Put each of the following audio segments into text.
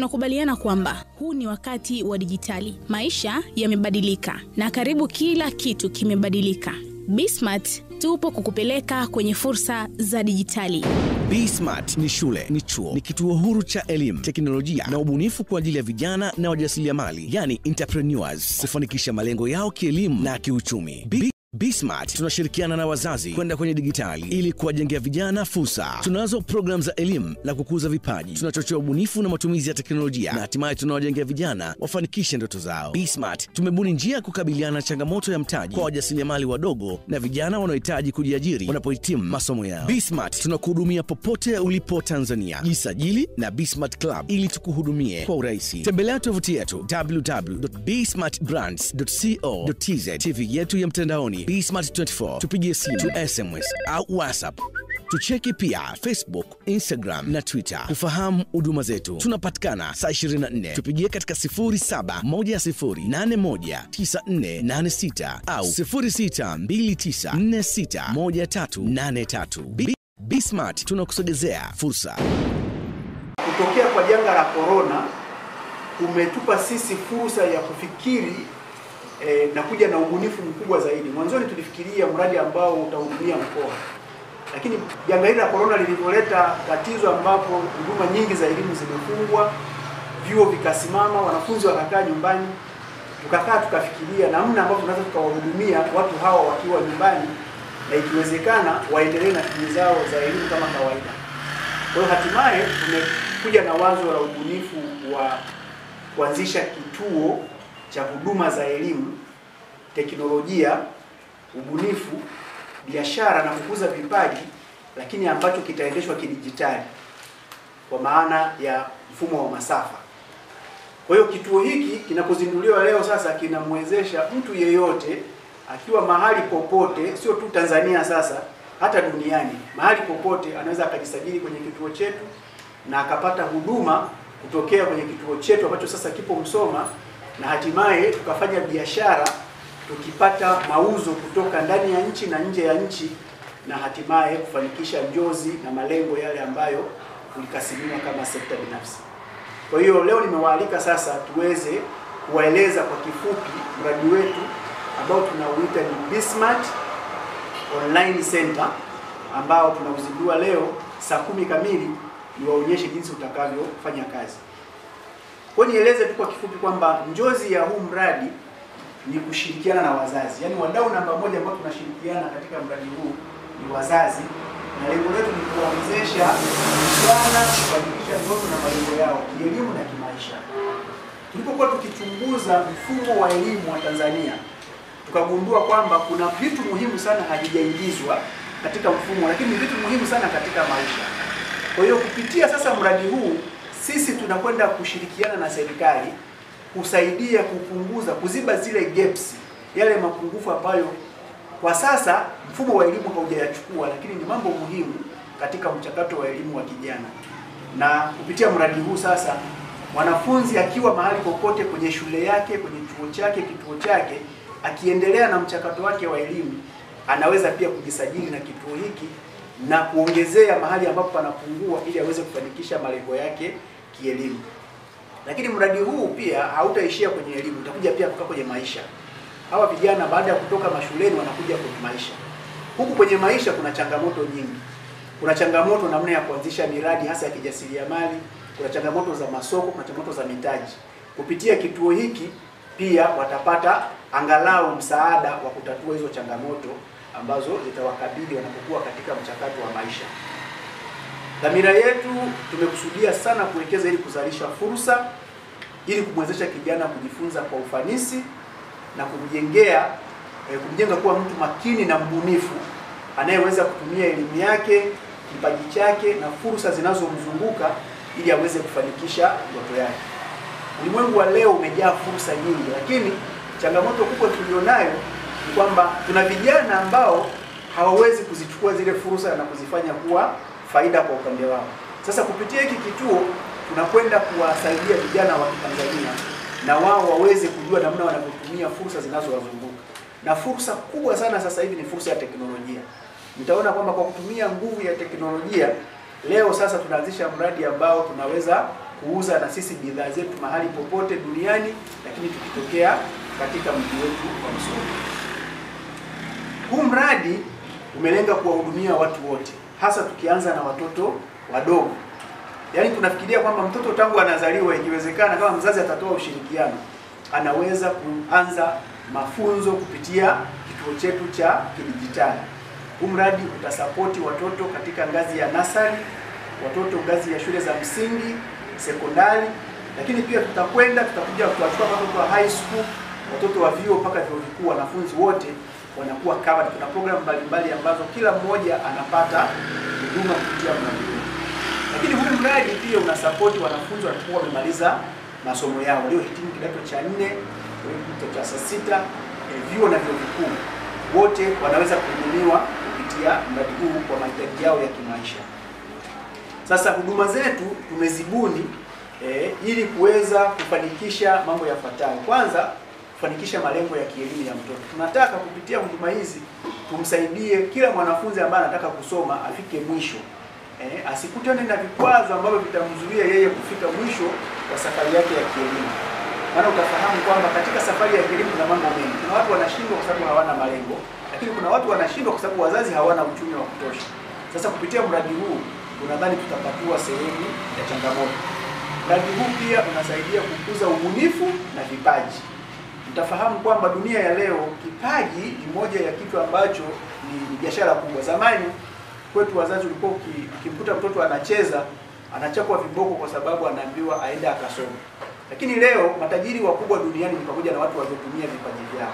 tunakubaliana kwamba huu ni wakati wa dijitali. Maisha yamebadilika na karibu kila kitu kimebadilika. BSmart tupo kukupeleka kwenye fursa za dijitali. BSmart ni shule, ni chuo, ni kituo huru cha elimu, teknolojia na ubunifu kwa ajili ya vijana na wajasiriamali, yani entrepreneurs, kufanikisha malengo yao kielimu na kiuchumi. BSmart tunashirikiana na wazazi kwenda kwenye digitali ili kuwajengea vijana fursa. Tunazo program za elimu na kukuza vipaji. Tunachochea ubunifu na matumizi ya teknolojia na hatimaye tunawajengea vijana wafanikishe ndoto zao. BSmart tumebuni njia ya kukabiliana na changamoto ya mtaji kwa wajasiriamali wadogo na vijana wanaohitaji kujiajiri wanapohitimu masomo yao. BSmart tunakuhudumia popote ulipo Tanzania. Jisajili na BSmart Club ili tukuhudumie kwa urahisi. Tembelea tovuti yetu www.bsmartbrands.co.tz, TV yetu ya mtandaoni BSmart24, tupigie simu, SMS au WhatsApp. Tucheki pia Facebook, Instagram na Twitter kufahamu huduma zetu. Tunapatikana saa 24. Tupigie katika 0710819486 au 0629461383. BSmart tunakusogezea fursa. Kutokea kwa janga la corona kumetupa sisi fursa ya kufikiri na kuja na ubunifu mkubwa zaidi. Mwanzoni tulifikiria mradi ambao utahudumia mkoa. Lakini janga hili la corona lilivyoleta tatizo ambapo huduma nyingi za elimu zimefungwa, vyuo vikasimama, wanafunzi wakakaa nyumbani, tukafikiria namna ambavyo tunaweza tukawahudumia watu hawa wakiwa nyumbani na ikiwezekana waendelee na shughuli zao za elimu kama kawaida. Kwa hiyo hatimaye tumekuja na wazo la ubunifu wa kuanzisha kituo cha huduma za elimu, teknolojia, ubunifu, biashara na kukuza vipaji, lakini ambacho kitaendeshwa kidijitali kwa maana ya mfumo wa masafa. Kwa hiyo kituo hiki kinapozinduliwa leo sasa kinamwezesha mtu yeyote akiwa mahali popote, sio tu Tanzania sasa, hata duniani, mahali popote anaweza akajisajili kwenye kituo chetu na akapata huduma kutokea kwenye kituo chetu ambacho sasa kipo Msoma, na hatimaye tukafanya biashara tukipata mauzo kutoka ndani ya nchi na nje ya nchi, na hatimaye kufanikisha njozi na malengo yale ambayo tulikasimiwa kama sekta binafsi. Kwa hiyo leo nimewaalika sasa tuweze kuwaeleza kwa kifupi mradi wetu ambao tunauita ni BSmart Online Center, ambao tunauzindua leo saa 10 kamili, niwaonyeshe jinsi utakavyofanya kazi. Kwa nieleze tu kwa kifupi kwamba njozi ya huu mradi ni kushirikiana na wazazi. Yaani wadau namba moja ambao tunashirikiana katika mradi huu ni wazazi, na lengo letu ni kuwawezesha vijana kufanikisha ndoto na malengo yao kielimu na kimaisha. Tulipokuwa tukichunguza mfumo wa elimu wa Tanzania, tukagundua kwamba kuna vitu muhimu sana havijaingizwa katika mfumo, lakini vitu muhimu sana katika maisha. Kwa hiyo kupitia sasa mradi huu sisi tunakwenda kushirikiana na serikali kusaidia kupunguza, kuziba zile gaps, yale mapungufu ambayo kwa sasa mfumo wa elimu haujayachukua, lakini ni mambo muhimu katika mchakato wa elimu wa kijana. Na kupitia mradi huu sasa mwanafunzi akiwa mahali popote kwenye shule yake, kwenye chuo chake, kituo chake, akiendelea na mchakato wake wa elimu, anaweza pia kujisajili na kituo hiki na kuongezea mahali ambapo panapungua ili aweze kufanikisha malengo yake kielimu. Lakini mradi huu pia hautaishia kwenye elimu, utakuja pia kutoka kwenye maisha. Hawa vijana baada ya kutoka mashuleni wanakuja kwenye maisha. Huku kwenye maisha kuna changamoto nyingi. Kuna changamoto namna ya kuanzisha miradi hasa ya kijasiriamali, kuna changamoto za masoko, kuna changamoto za mitaji. Kupitia kituo hiki pia watapata angalau msaada wa kutatua hizo changamoto ambazo zitawakabili wanapokuwa katika mchakato wa maisha. Dhamira yetu tumekusudia sana kuwekeza ili kuzalisha fursa, ili kumwezesha kijana kujifunza kwa ufanisi na kumjenga kuwa mtu makini na mbunifu anayeweza kutumia elimu yake, kipaji chake na fursa zinazomzunguka ili aweze kufanikisha ndoto yake. Ulimwengu wa leo umejaa fursa nyingi, lakini changamoto kubwa tulionayo ni kwamba tuna vijana ambao hawawezi kuzichukua zile fursa na kuzifanya kuwa faida kwa upande wao. Sasa kupitia hiki kituo tunakwenda kuwasaidia vijana wa Tanzania na wao waweze kujua namna wanavyotumia fursa zinazowazunguka. Na fursa kubwa sana sasa hivi ni fursa ya teknolojia. Mtaona kwamba kwa kutumia nguvu ya teknolojia leo sasa tunaanzisha mradi ambao tunaweza kuuza na sisi bidhaa zetu mahali popote duniani, lakini tukitokea katika mji wetu wa Msoma. Huu mradi umelenga kuwahudumia watu wote, hasa tukianza na watoto wadogo. Yaani tunafikiria kwamba mtoto tangu anazaliwa, ikiwezekana kama mzazi atatoa ushirikiano, anaweza kuanza mafunzo kupitia kituo chetu cha kidijitali. Huu mradi utasapoti watoto katika ngazi ya nasari, watoto ngazi ya shule za msingi, sekondari, lakini pia tutakuja kuwachukua watoto wa high school, watoto wa vyuo mpaka vyuo vikuu, wanafunzi wote wanakuwa covered. Tuna program mbalimbali ambazo kila mmoja anapata huduma kupitia mradi huu. Lakini huu mradi pia unasapoti wanafunzi wanapokuwa wamemaliza masomo yao, waliohitimu kidato cha 4, kidato cha 6, vyuo na vyuo vikuu, wote wanaweza kuhudumiwa kupitia mradi huu kwa mahitaji yao ya kimaisha. Sasa huduma zetu tumezibuni ili kuweza kufanikisha mambo yafuatayo. Kwanza, kufanikisha malengo ya kielimu ya mtoto. Tunataka kupitia huduma hizi tumsaidie kila mwanafunzi ambaye anataka kusoma afike mwisho. Asikutane na vikwazo ambavyo vitamzuia yeye kufika mwisho wa safari yake ya kielimu. Maana utafahamu kwamba katika safari ya kielimu kuna mambo mengi. Kuna watu wanashindwa kwa sababu hawana malengo, lakini kuna watu wanashindwa kwa sababu wazazi hawana uchumi wa kutosha. Sasa kupitia mradi huu tunadhani tutapatua sehemu ya changamoto. Mradi huu pia unasaidia kukuza ubunifu na vipaji. Mtafahamu kwamba dunia ya leo kipaji ni moja ya kitu ambacho ni biashara kubwa. Zamani kwetu wazazi ulikuwa ukimkuta mtoto anacheza, anachapwa viboko kwa sababu anaambiwa aende akasome. Lakini leo matajiri wakubwa duniani ni pamoja na watu waliotumia vipaji vyao.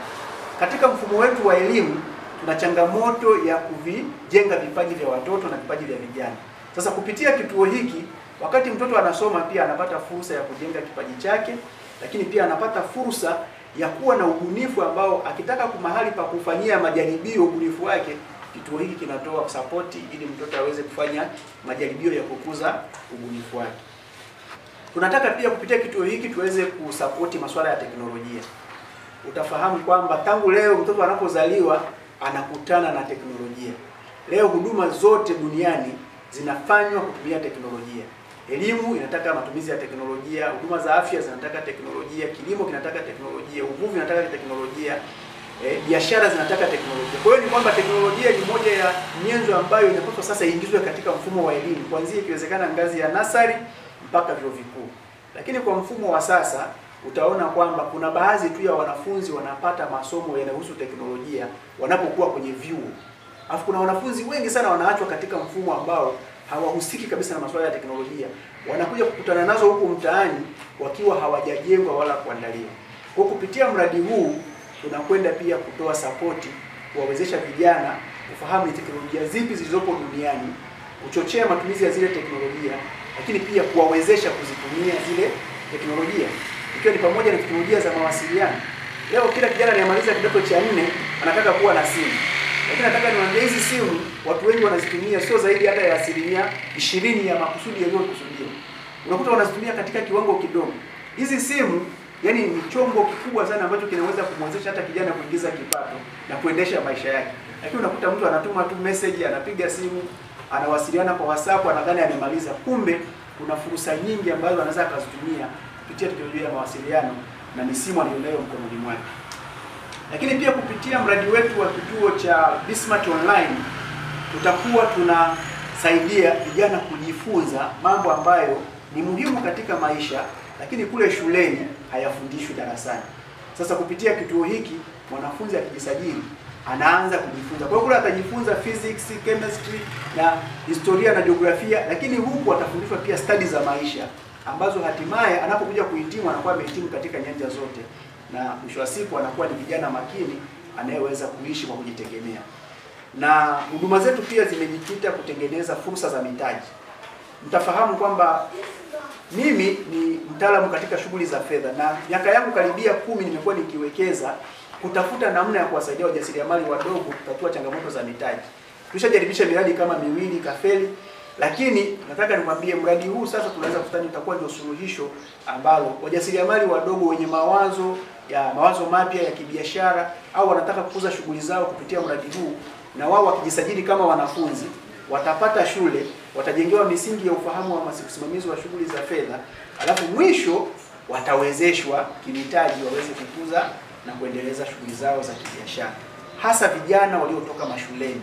Katika mfumo wetu wa elimu tuna changamoto ya kuvijenga vipaji vya watoto na vipaji vya vijana. Sasa kupitia kituo hiki, wakati mtoto anasoma pia anapata fursa ya kujenga kipaji chake, lakini pia anapata fursa ya kuwa na ubunifu ambao akitaka mahali pa kufanyia majaribio ubunifu wake, kituo hiki kinatoa support ili mtoto aweze kufanya majaribio ya kukuza ubunifu wake. Tunataka pia kupitia kituo hiki tuweze kusapoti masuala ya teknolojia. Utafahamu kwamba tangu leo mtoto anapozaliwa anakutana na teknolojia. Leo huduma zote duniani zinafanywa kutumia teknolojia. Elimu inataka matumizi ya teknolojia, huduma za afya zinataka teknolojia, kilimo kinataka teknolojia, uvuvi inataka teknolojia, biashara zinataka teknolojia. Kwa hiyo ni kwamba teknolojia ni moja ya nyenzo ambayo inapaswa sasa iingizwe katika mfumo wa elimu, kuanzia ikiwezekana ngazi ya nasari mpaka vyuo vikuu. Lakini kwa mfumo wa sasa utaona kwamba kuna baadhi tu ya wanafunzi wanapata masomo yanayohusu teknolojia wanapokuwa kwenye vyuo. Alafu kuna wanafunzi wengi sana wanaachwa katika mfumo ambao hawahusiki kabisa na masuala ya teknolojia. Wanakuja kukutana nazo huku mtaani wakiwa hawajajengwa wala kuandaliwa. Kwa kupitia mradi huu tunakwenda pia kutoa sapoti, kuwawezesha vijana kufahamu ni teknolojia zipi zilizopo duniani, kuchochea matumizi ya zile teknolojia, lakini pia kuwawezesha kuzitumia zile teknolojia, ikiwa ni pamoja na teknolojia za mawasiliano. Leo kila kijana anayemaliza kidato cha 4 anataka kuwa na simu. Lakini nataka niwaambie hizi simu watu wengi wanazitumia sio zaidi hata ya 20% ya makusudi yaliyokusudiwa. Unakuta wanazitumia katika kiwango kidogo. Hizi simu yani ni chombo kikubwa sana ambacho kinaweza kumwezesha hata kijana kuingiza kipato na kuendesha maisha yake. Lakini unakuta mtu anatuma tu message, anapiga simu, anawasiliana kwa WhatsApp, anadhani amemaliza. Kumbe kuna fursa nyingi ambazo anaweza akazitumia kupitia teknolojia ya mawasiliano na ni simu aliyonayo mkononi mwake. Lakini pia kupitia mradi wetu wa kituo cha Bismart Online tutakuwa tunasaidia vijana kujifunza mambo ambayo ni muhimu katika maisha, lakini kule shuleni hayafundishwi darasani. Sasa kupitia kituo hiki mwanafunzi akijisajili anaanza kujifunza. Kwa hiyo kule atajifunza physics, chemistry na historia na jiografia, lakini huku atafundishwa pia studies za maisha ambazo hatimaye anapokuja kuhitimu anakuwa amehitimu katika nyanja zote, na mwisho wa siku anakuwa ni kijana makini anayeweza kuishi kwa kujitegemea. Na huduma zetu pia zimejikita kutengeneza fursa za mitaji. Mtafahamu kwamba mimi ni mtaalamu katika shughuli za fedha na miaka yangu karibia 10 nimekuwa nikiwekeza kutafuta namna ya kuwasaidia wajasiriamali wadogo kutatua changamoto za mitaji. Tulishajaribisha miradi kama 2 kafeli, lakini nataka nikwambie mradi huu sasa tunaweza kustani utakuwa ndio suluhisho ambalo wajasiriamali wadogo wenye mawazo mapya ya kibiashara au wanataka kukuza shughuli zao kupitia mradi huu, na wao wakijisajili kama wanafunzi watapata shule, watajengewa misingi ya ufahamu wa usimamizi wa shughuli za fedha, alafu mwisho watawezeshwa kimitaji waweze kukuza na kuendeleza shughuli zao za kibiashara. Hasa vijana waliotoka mashuleni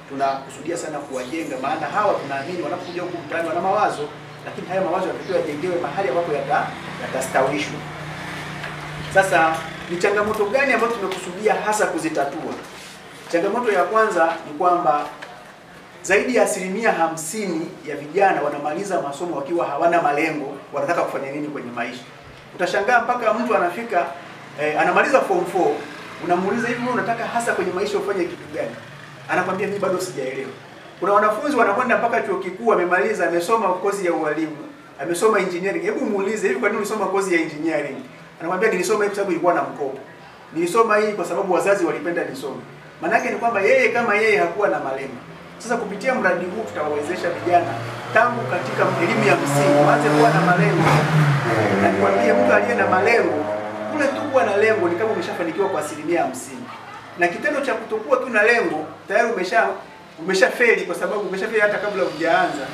tunakusudia sana kuwajenga, maana hawa tunaamini wanapokuja huku mtaani wana mawazo, lakini haya mawazo yanatakiwa yajengewe mahali ambapo yatastawishwa. Sasa ni changamoto gani ambazo tumekusudia hasa kuzitatua? Changamoto ya kwanza ni kwamba zaidi ya 50% ya vijana wanamaliza masomo wakiwa hawana malengo, wanataka kufanya nini kwenye maisha. Utashangaa mpaka mtu anafika anamaliza form 4, unamuuliza hivi, unataka hasa kwenye maisha ufanye kitu gani? Anakwambia mimi bado sijaelewa. Kuna wanafunzi wanakwenda mpaka chuo kikuu, amemaliza, amesoma kozi ya ualimu, amesoma engineering. Hebu muulize, hivi kwa nini ulisoma kozi ya engineering? Anakwambia nilisoma hii kwa sababu ilikuwa na mkopo. Nilisoma hii kwa sababu wazazi walipenda nisome. Maana yake ni kwamba yeye kama yeye hakuwa na malengo. Sasa kupitia mradi huu tutawawezesha vijana tangu katika elimu ya msingi waanze kuwa na malengo. Na nikwambie, mtu aliye na malengo, kule tu kuwa na lengo ni kama umeshafanikiwa kwa 50%. Na kitendo cha kutokuwa tu na lengo tayari umeshafeli, kwa sababu umeshafeli hata kabla hujaanza.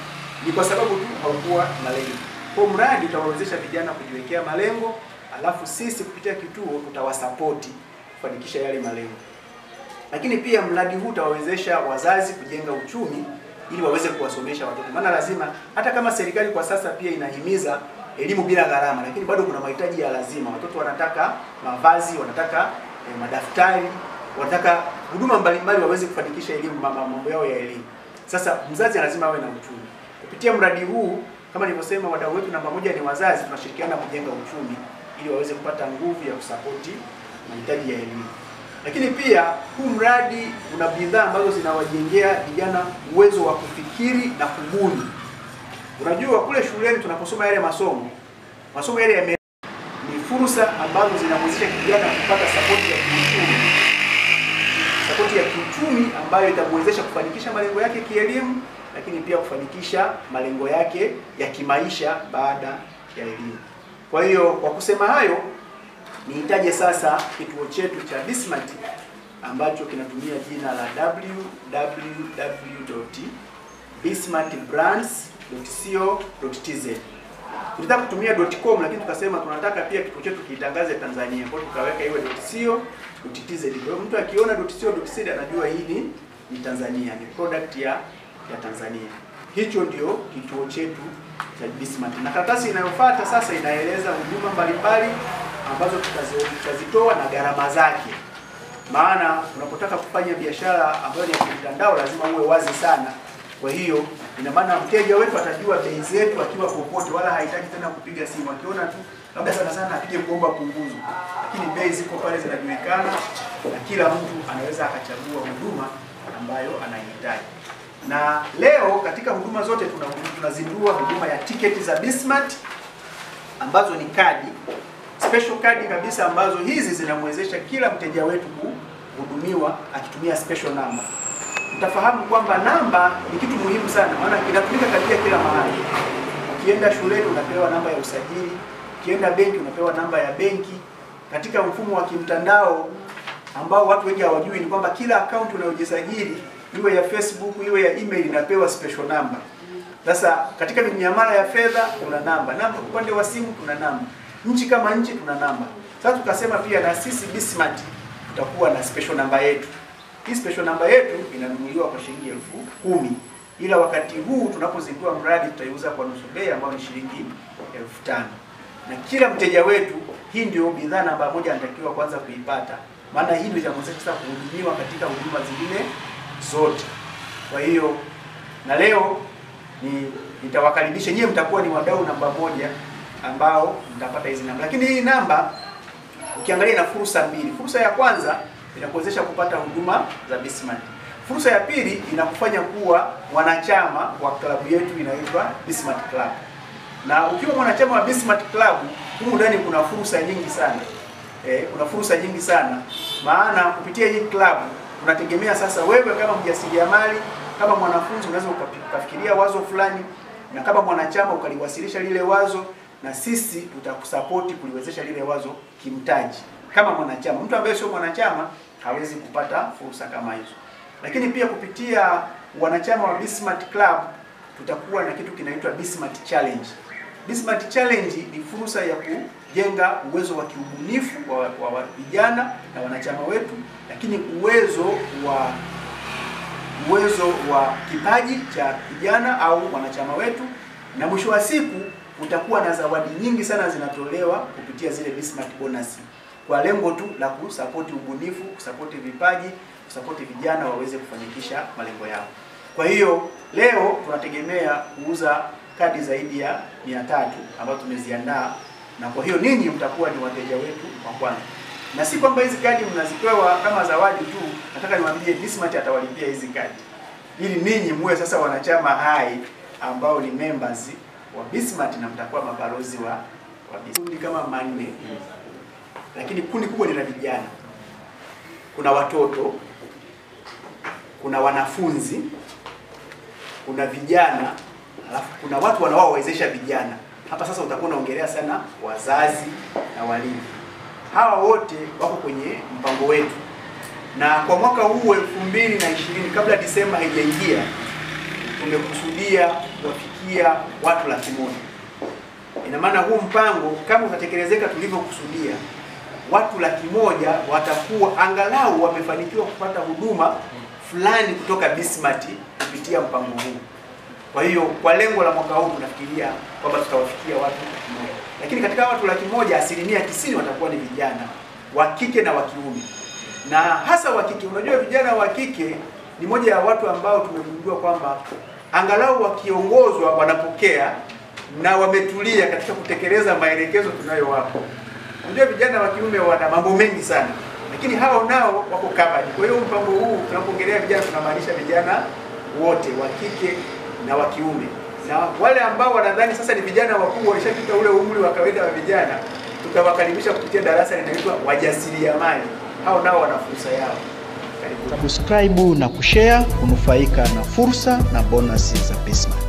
Ni kwa sababu tu haukuwa na lengo. Kwa mradi utawawezesha vijana kujiwekea malengo, alafu sisi kupitia kituo tutawasapoti kufanikisha yale malengo. Lakini pia mradi huu utawawezesha wazazi kujenga uchumi ili waweze kuwasomesha watoto. Maana lazima, hata kama serikali kwa sasa pia inahimiza elimu bila gharama, lakini bado kuna mahitaji ya lazima. Watoto wanataka mavazi, wanataka madaftari, wanataka huduma mbalimbali waweze kufanikisha elimu, mambo yao ya elimu. Sasa mzazi lazima awe na uchumi. Kupitia mradi huu, kama nilivyosema, wadau wetu namba moja ni wazazi, tunashirikiana kujenga uchumi ili waweze kupata nguvu ya kusapoti mahitaji ya elimu. Lakini pia huu mradi una bidhaa ambazo zinawajengea vijana uwezo wa kufikiri na kubuni. Unajua kule shuleni tunaposoma yale masomo yale ni fursa ambazo zinamwezesha kijana kupata sapoti ya kiuchumi. Sapoti ya kiuchumi ambayo itamwezesha kufanikisha malengo yake kielimu, lakini pia kufanikisha malengo yake ya kimaisha baada ya elimu. Kwa hiyo kwa kusema hayo, nihitaje sasa kituo chetu cha BSMART ambacho kinatumia jina la www.bsmartbrands.co.tz. Tulitaka kutumia .com, lakini tukasema tunataka pia kituo chetu kitangaze Tanzania. Kwa hiyo tukaweka iwe .co.tz. Kwa hiyo mtu akiona .co.tz anajua hii ni Tanzania, ni product ya Tanzania. Hicho ndio kituo chetu cha BSMART. Na karatasi inayofuata sasa inaeleza huduma mbalimbali ambazo tutazitoa na gharama zake. Maana unapotaka kufanya biashara ambayo ni ya mtandao lazima uwe wazi sana. Kwa hiyo ina maana mteja wetu atajua bei zetu akiwa popote, wala hahitaji tena kupiga simu. Akiona tu labda sana apige kuomba punguzo, lakini bei ziko pale zinajulikana na kila mtu anaweza akachagua huduma ambayo anahitaji. Na leo katika huduma zote tunazindua huduma ya tiketi za BSMART ambazo ni kadi, special kadi kabisa, ambazo hizi zinamwezesha kila mteja wetu kuhudumiwa akitumia special number. Utafahamu kwamba namba ni kitu muhimu sana, maana kinatumika karibia kila mahali. Ukienda shuleni unapewa namba ya usajili, ukienda benki unapewa namba ya benki. Katika mfumo wa kimtandao ambao watu wengi hawajui ni kwamba kila account unayojisajili, iwe ya Facebook, iwe ya email, inapewa special number. Sasa katika miamala ya fedha kuna namba, upande wa simu kuna namba, nchi kama nchi tuna namba. Sasa tukasema pia na sisi BSMART tutakuwa na special number yetu. Hii special number yetu inanunuliwa kwa shilingi 10,000. Ila wakati huu tunapozindua mradi tutaiuza kwa nusu bei ambayo ni shilingi 5,000. Na kila mteja wetu, hii ndio bidhaa namba moja anatakiwa kwanza kuipata. Maana hii ndio itamwezesha sasa kuhudumiwa katika huduma zingine zote. Kwa hiyo na leo nitawakaribisha nyie, mtakuwa ni wadau namba moja ambao mtapata hizi namba. Lakini hii namba ukiangalia ina fursa mbili. Fursa ya kwanza inakuwezesha kupata huduma za BSMART. Fursa ya pili inakufanya kuwa mwanachama wa klabu yetu inaitwa BSMART Club. Na ukiwa mwanachama wa BSMART Club, humu ndani kuna fursa nyingi sana. Kuna fursa nyingi sana. Maana kupitia hii club tunategemea sasa wewe kama mjasiriamali, kama mwanafunzi unaweza ukafikiria wazo fulani, na kama mwanachama ukaliwasilisha lile wazo, na sisi tutakusapoti kuliwezesha lile wazo kimtaji. Kama mwanachama, mtu ambaye sio mwanachama hawezi kupata fursa kama hizo. Lakini pia kupitia wanachama wa Bismart Club tutakuwa na kitu kinaitwa Bismart Challenge. Bismart Challenge ni fursa ya kujenga uwezo wa kiubunifu wa vijana na wanachama wetu, lakini uwezo wa kipaji cha vijana au wanachama wetu, na mwisho wa siku utakuwa na zawadi nyingi sana zinatolewa kupitia zile Bismart bonus, kwa lengo tu la kusapoti ubunifu, kusapoti vipaji, kusapoti vijana waweze kufanikisha malengo yao. Kwa hiyo leo tunategemea kuuza kadi zaidi ya 300 ambazo tumeziandaa, na kwa hiyo ninyi mtakuwa ni wateja wetu wa kwanza. Na si kwamba hizi kadi mnazipewa kama zawadi tu, nataka niwaambie Bismart atawalipia hizi kadi ili ninyi muwe sasa wanachama hai ambao ni members wa Bismart na mtakuwa mabalozi wa Bismart. Kundi kama 4, lakini kundi kubwa ni la vijana. Kuna watoto, kuna wanafunzi, kuna vijana, alafu kuna watu wanaowawezesha vijana. Hapa sasa utakuwa unaongelea sana wazazi na walimu. Hawa wote wako kwenye mpango wetu. Na kwa mwaka huu 2020, kabla Disemba haijaingia, tumekusudia kuwafikia watu 100,000. Ina maana huu mpango kama utatekelezeka tulivyokusudia, watu 100,000 watakuwa angalau wamefanikiwa kupata huduma fulani kutoka Bismart kupitia mpango huu. Kwa hiyo kwa lengo la mwaka huu tunafikiria kwamba tutawafikia watu 100,000. Lakini katika watu 100,000, 90% watakuwa ni vijana wa kike na wa kiume. Na hasa wa kike, unajua vijana wa kike ni moja ya watu ambao tumegundua kwamba angalau wakiongozwa wanapokea na wametulia katika kutekeleza maelekezo tunayowapa. Unajua vijana wa kiume wana mambo mengi sana, lakini hao nao wako covered. Kwa hiyo mpango huu tunapoongelea vijana tunamaanisha vijana wote wa kike na wa kiume. Na wale ambao wanadhani sasa ni vijana wakubwa walishapita ule umri wa kawaida wa vijana, tutawakaribisha kupitia darasa linaloitwa wajasiriamali. Hao nao wana fursa yao. Karibu. Subscribe na kushare kunufaika na fursa na bonus za Bismart.